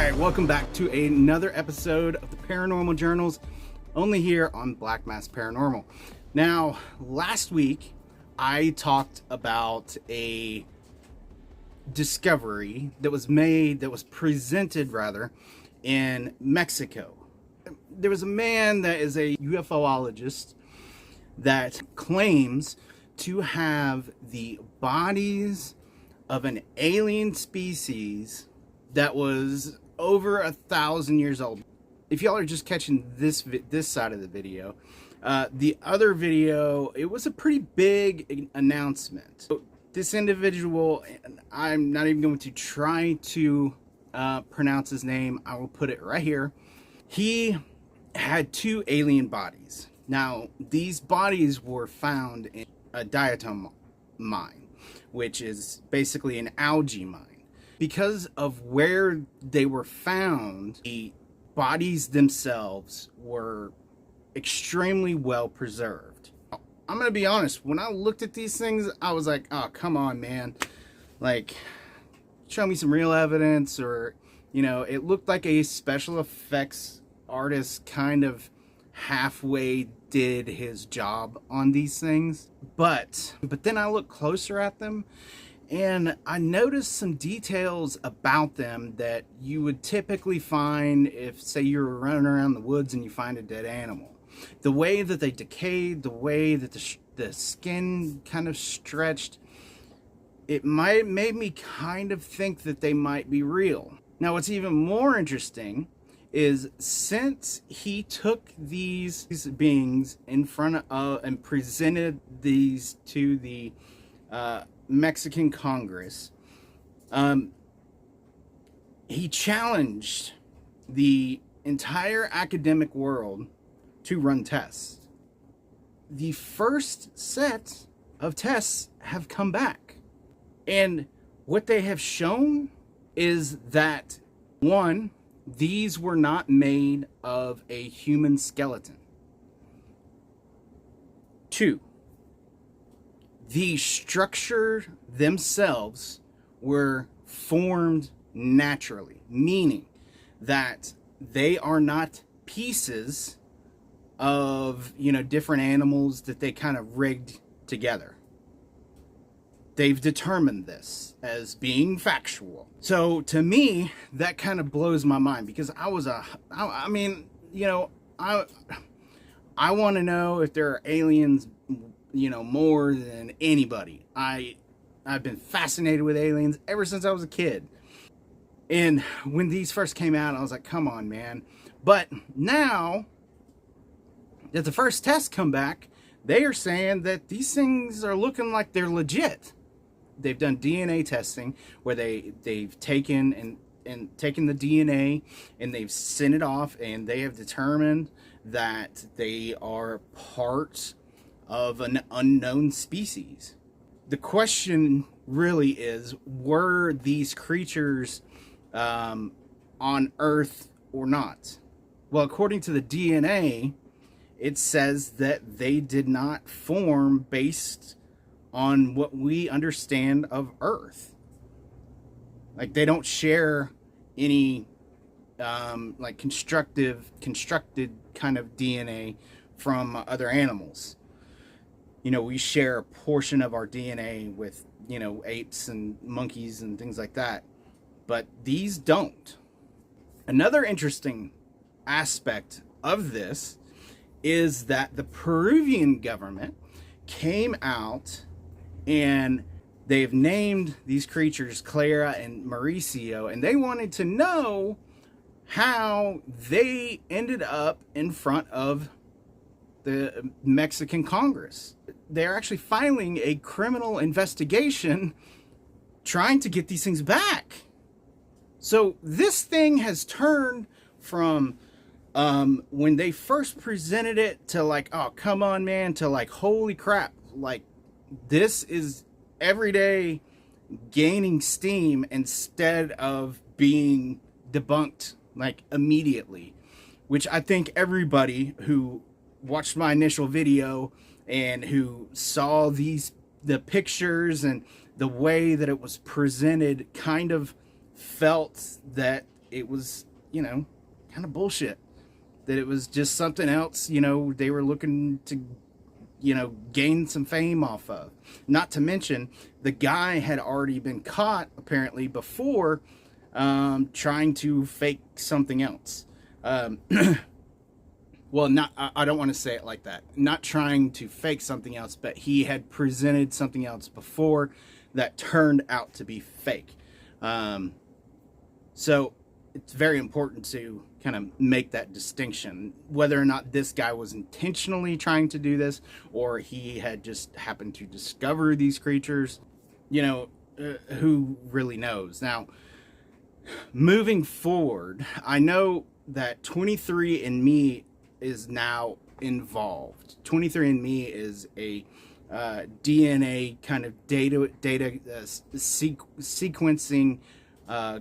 right, welcome back to another episode of the Paranormal Journals, only here on Black Mass Paranormal. Now, last week, I talked about a discovery that was presented in Mexico. There was a man that is a UFOologist that claims to have the bodies of an alien species that was over 1,000 years old. If y'all are just catching this side of the video, the other video, it was a pretty big announcement. So this individual, I'm not even going to try to pronounce his name. I will put it right here. He had 2 alien bodies. Now, these bodies were found in a diatom mine, which is basically an algae mine. Because of where they were found, the bodies themselves were extremely well preserved. I'm going to be honest, when I looked at these things, I was like, oh, come on, man. Like, show me some real evidence, or, you know, it looked like a special effects artist kind of halfway did his job on these things. But then I looked closer at them, and I noticed some details about them that you would typically find if, say, you were running around the woods and you find a dead animal. The way that they decayed, the way that the skin kind of stretched, it made me kind of think that they might be real. Now, what's even more interesting is, since he took these beings in front of and presented these to the Mexican Congress, he challenged the entire academic world to run tests. The first set of tests have come back, and what they have shown is that, 1, these were not made of a human skeleton. 2, the structure themselves were formed naturally, meaning that they are not pieces of, you know, different animals that they kind of rigged together. They've determined this as being factual. So to me, that kind of blows my mind, because I want to know if there are aliens, you know, more than anybody. I've been fascinated with aliens ever since I was a kid. And when these first came out, I was like, come on, man. But now that the first tests come back, they are saying that these things are looking like they're legit. They've done DNA testing where they've taken the DNA and they've sent it off, and they have determined that they are part of an unknown species. The question really is, were these creatures on Earth or not? Well, according to the DNA, it says that they did not form based on what we understand of Earth. Like, they don't share any like constructed kind of DNA from other animals. You know, we share a portion of our DNA with, you know, apes and monkeys and things like that, but these don't. Another interesting aspect of this is that the Peruvian government came out and they've named these creatures Clara and Mauricio, and they wanted to know how they ended up in front of the Mexican Congress. They're actually filing a criminal investigation trying to get these things back. So this thing has turned from when they first presented it to like, oh, come on, man, to like, holy crap, like, this is every day gaining steam instead of being debunked like immediately, which I think everybody who watched my initial video and who saw the pictures and the way that it was presented kind of felt that it was, kind of bullshit. That it was just something else, they were looking to, gain some fame off of. Not to mention, the guy had already been caught, apparently, before trying to fake something else. Well, not, I don't want to say it like that. Not trying to fake something else, but he had presented something else before that turned out to be fake. So it's very important to kind of make that distinction, whether or not this guy was intentionally trying to do this or he had just happened to discover these creatures. Who really knows? Now, moving forward, I know that 23andMe is now involved. 23andMe is a DNA kind of data sequencing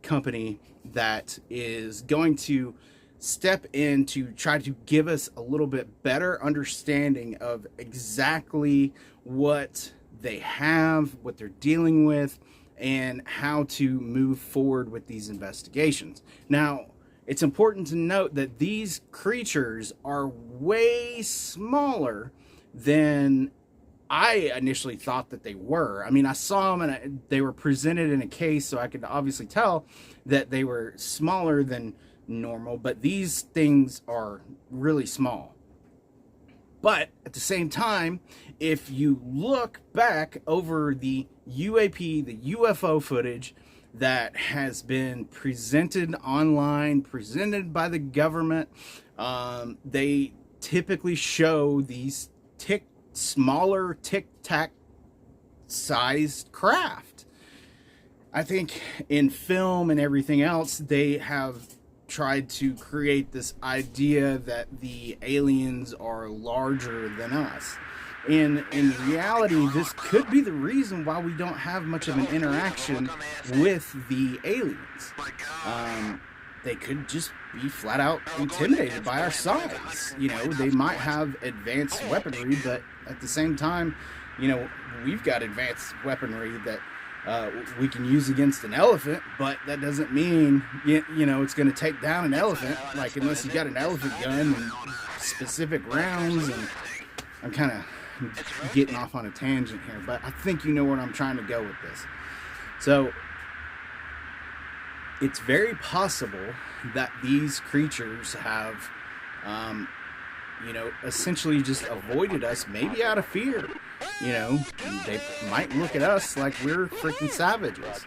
company that is going to step in to try to give us a little bit better understanding of exactly what they have, what they're dealing with, and how to move forward with these investigations. Now, it's important to note that these creatures are way smaller than I initially thought that they were. I mean, I saw them and they were presented in a case, so I could obviously tell that they were smaller than normal, but these things are really small. But at the same time, if you look back over the UAP, the UFO footage that has been presented online, presented by the government, they typically show these smaller tic-tac sized craft. I think in film and everything else, they have tried to create this idea that the aliens are larger than us. In reality, this could be the reason why we don't have much of an interaction with the aliens. They could just be flat out intimidated by our size. They might have advanced weaponry, but at the same time, we've got advanced weaponry that we can use against an elephant, but that doesn't mean, it's going to take down an elephant, like unless you got an elephant gun and specific rounds. And I'm kind of getting off on a tangent here, but I think you know where I'm trying to go with this. So it's very possible that these creatures have, essentially just avoided us, maybe out of fear. They might look at us like we're freaking savages.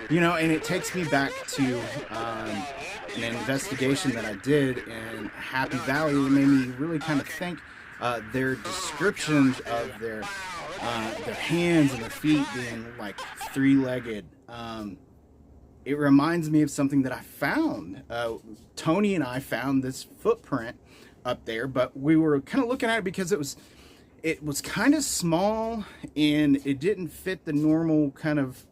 And it takes me back to an investigation that I did in Happy Valley that made me really kind of think. Their descriptions of their hands and their feet being like three-legged. It reminds me of something that I found. Tony and I found this footprint up there, but we were kind of looking at it because it was kind of small and it didn't fit the normal kind of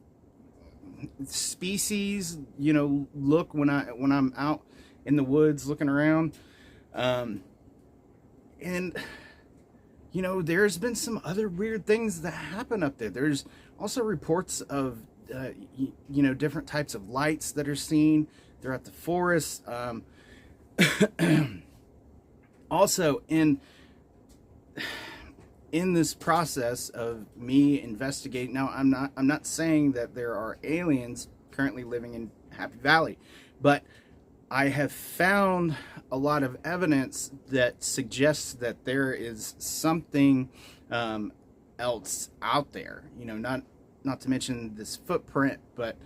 species, look when I'm out in the woods looking around. And, there's been some other weird things that happen up there. There's also reports of, different types of lights that are seen throughout the forest. Also, in this process of me investigating, now I'm not saying that there are aliens currently living in Happy Valley, but I have found a lot of evidence that suggests that there is something else out there. Not to mention this footprint, but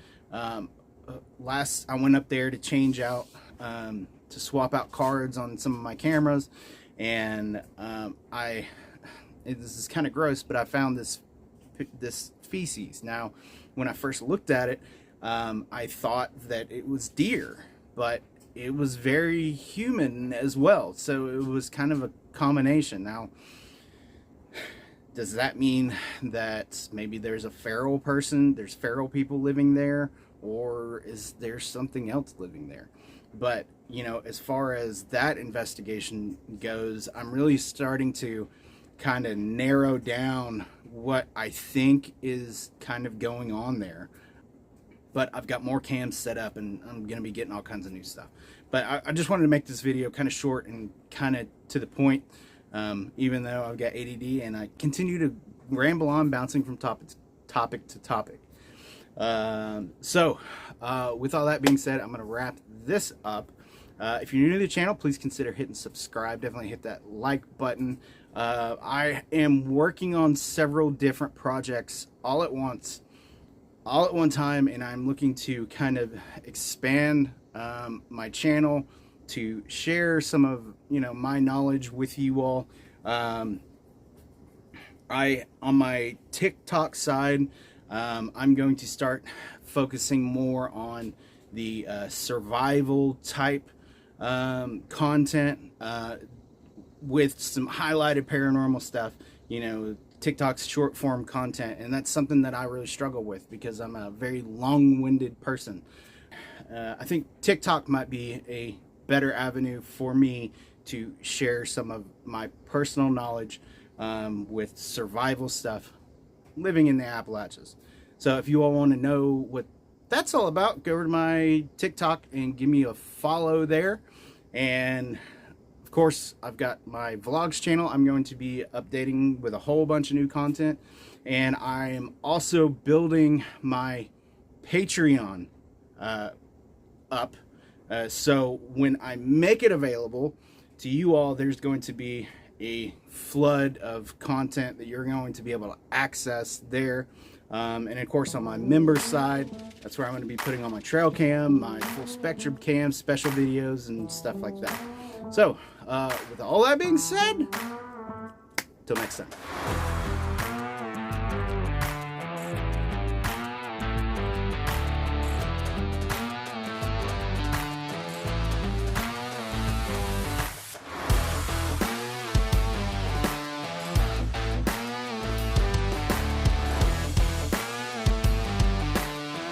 last I went up there to change out, to swap out cards on some of my cameras, and this is kind of gross, but I found this feces. Now, when I first looked at it, I thought that it was deer, but it was very human as well. So it was kind of a combination. Now, does that mean that maybe there's a feral person, there's feral people living there, or is there something else living there? But, as far as that investigation goes, I'm really starting to kind of narrow down what I think is kind of going on there. but I've got more cams set up, and I'm going to be getting all kinds of new stuff. But I just wanted to make this video kind of short and kind of to the point, even though I've got ADD and I continue to ramble on, bouncing from topic to topic. With all that being said, I'm going to wrap this up. If you're new to the channel, please consider hitting subscribe. Definitely hit that like button. I am working on several different projects all at once, all at one time, and I'm looking to kind of expand my channel to share some of my knowledge with you all. On my TikTok side, I'm going to start focusing more on the survival type content with some highlighted paranormal stuff. TikTok's short form content, and that's something that I really struggle with because I'm a very long-winded person. I think TikTok might be a better avenue for me to share some of my personal knowledge with survival stuff living in the Appalachians. So if you all want to know what that's all about, go over to my TikTok and give me a follow there. And of course, I've got my vlogs channel I'm going to be updating with a whole bunch of new content, and I am also building my Patreon up. So when I make it available to you all, there's going to be a flood of content that you're going to be able to access there. And of course, on my member side, that's where I'm going to be putting on my trail cam, my full spectrum cam, special videos, and stuff like that. So with all that being said, till next time.